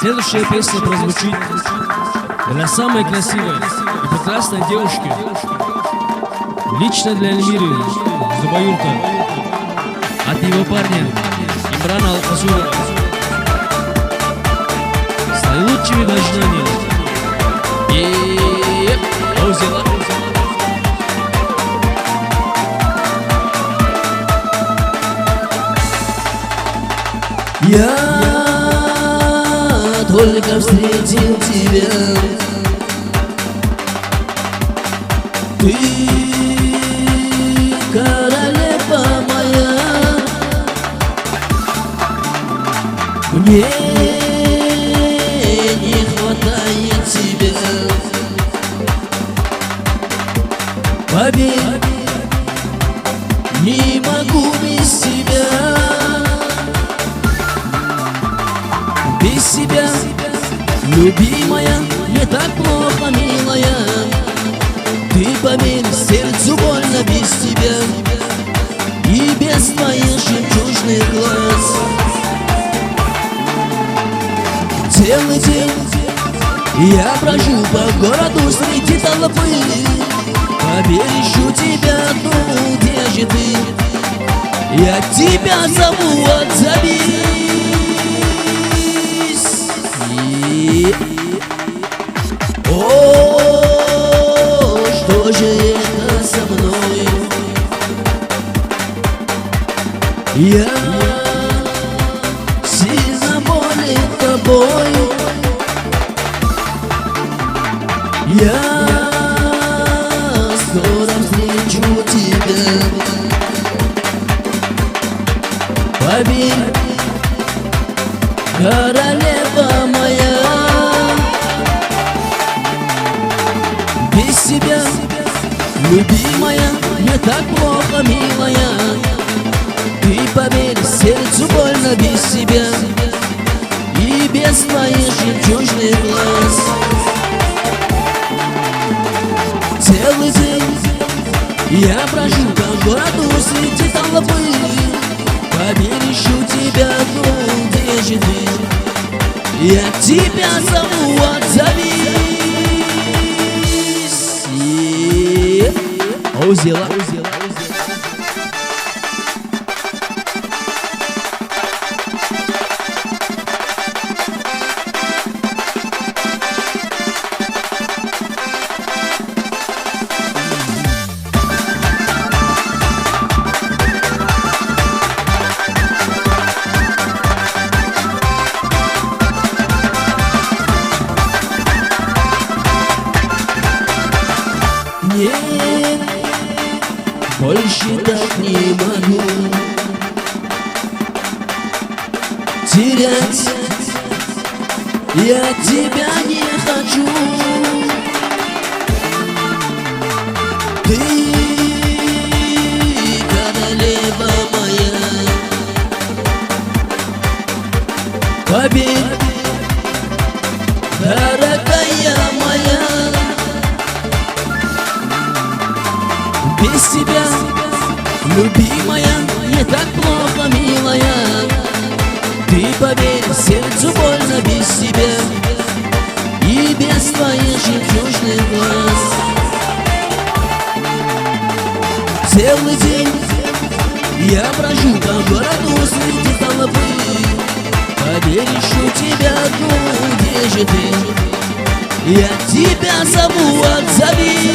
Следующая песня прозвучит для самой красивой и прекрасной девушки, лично для Эльмиры Зубаюрта, от его парня Имрана Алхазура, с наилучшими пожеланиями. Аузела. Я только встретил тебя, ты королева моя, мне не хватает тебя. Поверь, не могу без тебя. Без тебя, любимая, не так плохо, милая. Ты поверь, сердцу больно без тебя и без твоих жемчужных глаз. Целый день я брожу по городу среди толпы. Поверь, ищу тебя, ну где же ты? Я тебя зову, отзовись. О, что же это со мной? Я сильно болен тобой. Я скоро встречу тебя. Поверь, королева моя, без тебя, любимая, не так плохо, милая. Ты поверь, сердцу больно без тебя и без твоих жемчужных глаз. Целый день я брожу по городу среди толпы. Поверь, ищу тебя, ну где же ты? Я тебя зову, отзовись. Аузела. Нет, больше так не могу терять, я тебя не хочу. Ты королева моя, поверь, дорогая моя. Без тебя, любимая, не так плохо, милая. Ты поверь, сердцу больно без тебя и без твоих жемчужных глаз. Целый день я брожу по городу среди толпы. Поверь, ищу тебя, ну где же ты? Я тебя зову, отзовись.